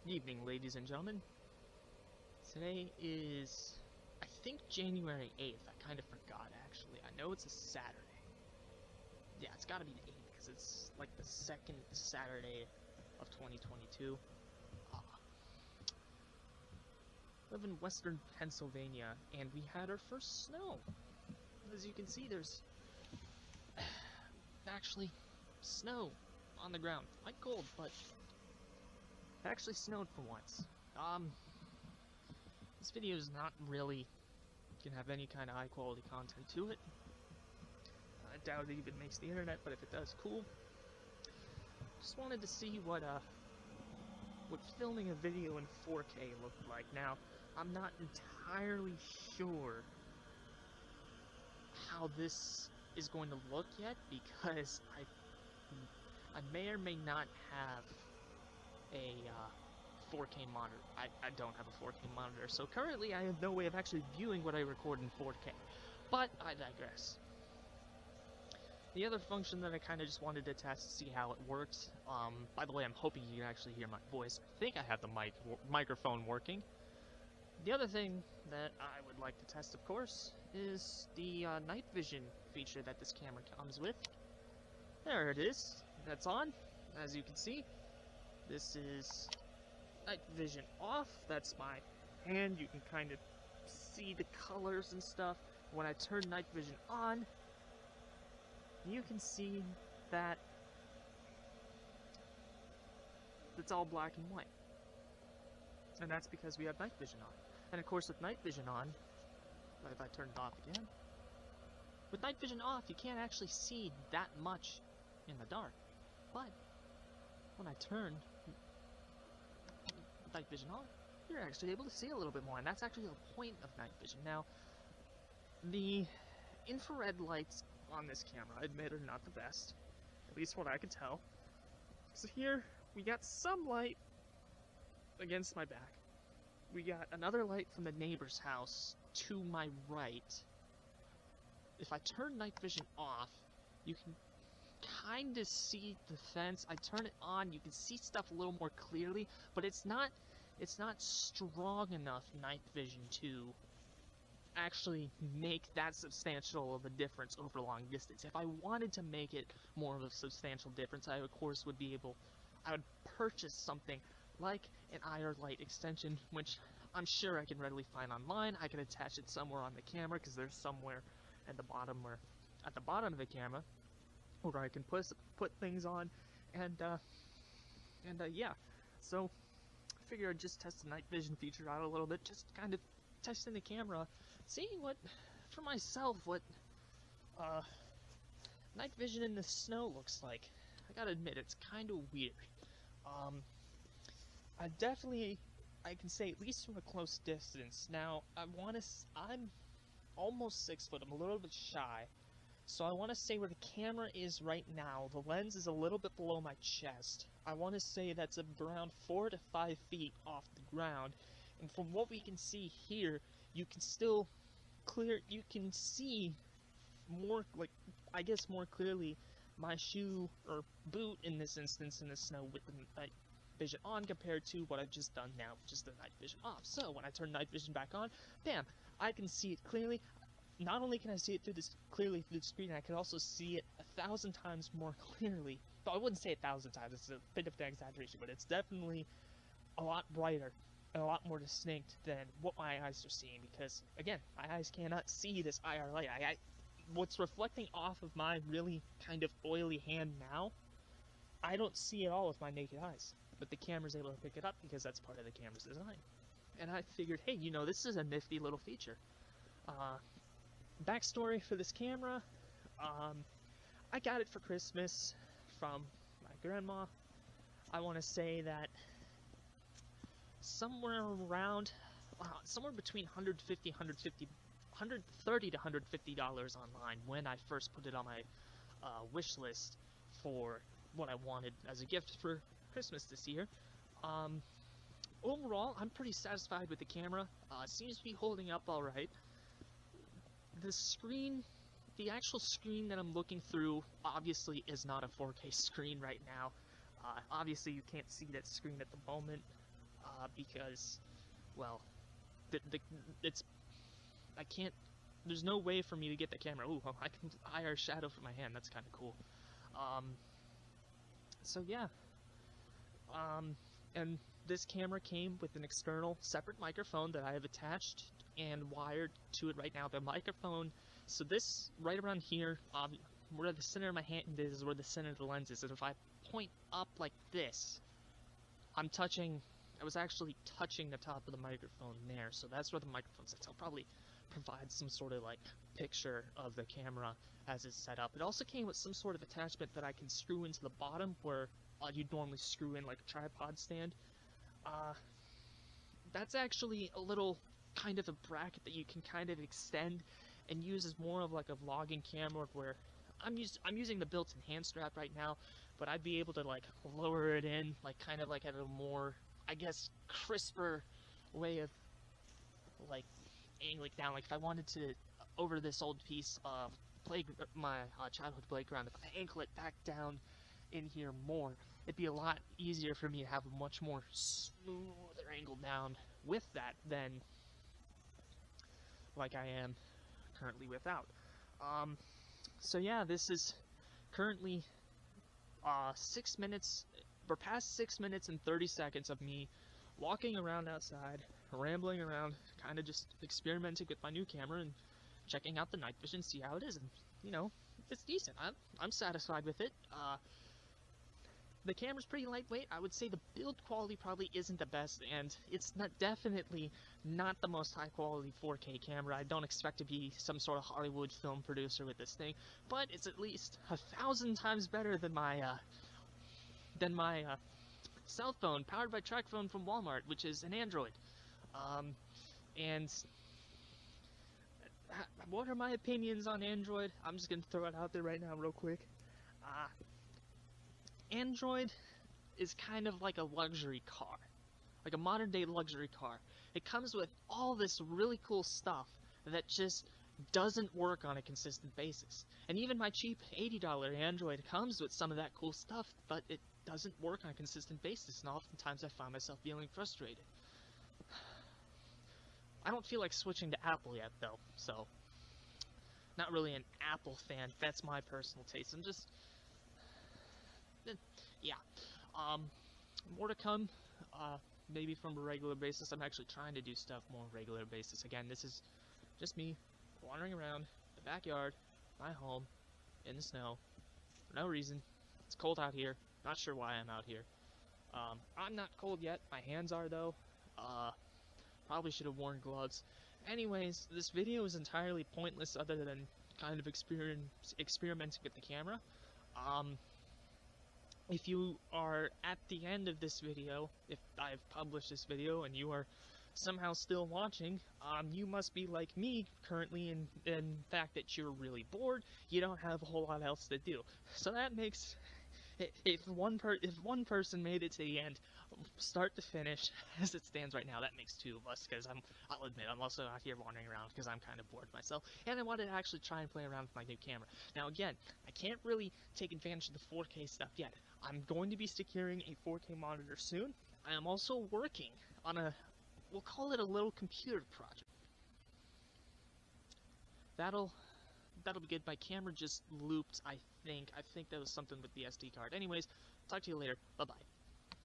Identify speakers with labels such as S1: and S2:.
S1: Evening, ladies and gentlemen. Today is, I think, January 8th. I kind of forgot, actually. I know it's a Saturday. Yeah, it's gotta be the 8th, because it's like the second Saturday of 2022. Live in western Pennsylvania, and we had our first snow. As you can see, there's actually snow on the ground. Quite cold, but it actually snowed for once. This video is not really gonna have any kind of high quality content to it. I doubt it even makes the internet, but if it does, cool. Just wanted to see what filming a video in 4K looked like. Now, I'm not entirely sure how this is going to look yet, because I may or may not have a 4K monitor. I don't have a 4K monitor, so currently I have no way of actually viewing what I record in 4K. But I digress. The other function that I kind of just wanted to test to see how it works. By the way, I'm hoping you can actually hear my voice. I think I have the microphone working. The other thing that I would like to test, of course, is the night vision feature that this camera comes with. There it is. That's on. As you can see, this is night vision off. That's my hand. You can kind of see the colors and stuff. When I turn night vision on, you can see that it's all black and white. And that's because we have night vision on. And of course, with night vision on, if I turn it off again, with night vision off, you can't actually see that much in the dark. But when I turn night vision on, you're actually able to see a little bit more, and that's actually the point of night vision. Now, the infrared lights on this camera, I admit, are not the best, at least what I can tell. So here, we got some light against my back. We got another light from the neighbor's house to my right. If I turn night vision off, you can kind of see the fence. I turn it on, you can see stuff a little more clearly, but it's not strong enough night vision to actually make that substantial of a difference over long distance. If I wanted to make it more of a substantial difference, I of course would purchase something like an IR light extension, which I'm sure I can readily find online. I can attach it somewhere on the camera, because there's somewhere at the bottom of the camera where I can put things on, and yeah. So I figured I'd just test the night vision feature out a little bit, just kind of testing the camera, seeing what night vision in the snow looks like. I gotta admit, it's kind of weird. I can say, at least from a close distance. Now, I'm almost 6 foot. I'm a little bit shy. So I want to say where the camera is right now, the lens is a little bit below my chest. I want to say that's around 4 to 5 feet off the ground. And from what we can see here, you can see more, more clearly my shoe, or boot in this instance, in the snow with the night vision on, compared to what I've just done now, just the night vision off. So when I turn night vision back on, bam, I can see it clearly. Not only can I see it clearly through the screen, I can also see it 1,000 times more clearly. But I wouldn't say 1,000 times, it's a bit of an exaggeration, but it's definitely a lot brighter and a lot more distinct than what my eyes are seeing, because, again, my eyes cannot see this IR light. What's reflecting off of my really kind of oily hand now, I don't see at all with my naked eyes. But the camera's able to pick it up, because that's part of the camera's design. And I figured, hey, this is a nifty little feature. Backstory for this camera, I got it for Christmas from my grandma. I want to say that somewhere between $130 to $150 online when I first put it on my wish list for what I wanted as a gift for Christmas this year. Overall, I'm pretty satisfied with the camera. It seems to be holding up alright. The actual screen that I'm looking through obviously is not a 4K screen right now. Obviously, you can't see that screen at the moment because, well, it's I can't. There's no way for me to get the camera. Ooh, I can hire a shadow for my hand. That's kind of cool. So yeah. And this camera came with an external separate microphone that I have attached and wired to it right now. The microphone, so this right around here, where the center of my hand is where the center of the lens is. And if I point up like this, I was actually touching the top of the microphone there. So that's where the microphone sits. I'll probably provide some sort of like picture of the camera as it's set up. It also came with some sort of attachment that I can screw into the bottom where you'd normally screw in like a tripod stand. That's actually a little kind of a bracket that you can kind of extend and use as more of like a vlogging camera, where I'm using the built-in hand strap right now, but I'd be able to like lower it in like kind of like at a more, I guess, crisper way of like angling down. Like if I wanted to, over this old piece of my childhood playground, if I ankle it back down in here more, it'd be a lot easier for me to have a much more smoother angle down with that than like I am currently without. So yeah, this is currently 6 minutes, we're past 6 minutes and 30 seconds of me walking around outside, rambling around, kind of just experimenting with my new camera and checking out the night vision, see how it is, and you know, it's decent. I'm satisfied with it. The camera's pretty lightweight. I would say the build quality probably isn't the best, and it's definitely not the most high quality 4K camera. I don't expect to be some sort of Hollywood film producer with this thing, but it's at least 1,000 times better than my cell phone powered by TracFone from Walmart, which is an Android. And what are my opinions on Android? I'm just gonna throw it out there right now real quick. Android is kind of like a luxury car, like a modern day luxury car. It comes with all this really cool stuff that just doesn't work on a consistent basis. And even my cheap $80 Android comes with some of that cool stuff, but it doesn't work on a consistent basis, and oftentimes I find myself feeling frustrated. I don't feel like switching to Apple yet though, so not really an Apple fan. That's my personal taste. I'm just yeah, more to come, maybe from a regular basis. I'm actually trying to do stuff more regular basis. Again, this is just me wandering around the backyard, my home, in the snow, for no reason. It's cold out here, not sure why I'm out here. I'm not cold yet, my hands are though. Probably should have worn gloves. Anyways, this video is entirely pointless other than kind of experimenting with the camera. If you are at the end of this video, if I've published this video and you are somehow still watching, you must be like me currently in the fact that you're really bored, you don't have a whole lot else to do. So that makes, if one person made it to the end, start to finish, as it stands right now, that makes two of us, because I'll admit, I'm also out here wandering around because I'm kind of bored myself, and I wanted to actually try and play around with my new camera. Now again, I can't really take advantage of the 4K stuff yet. I'm going to be securing a 4K monitor soon. I am also working on we'll call it a little computer project. That'll be good. My camera just looped, I think. I think that was something with the SD card. Anyways, talk to you later. Bye-bye.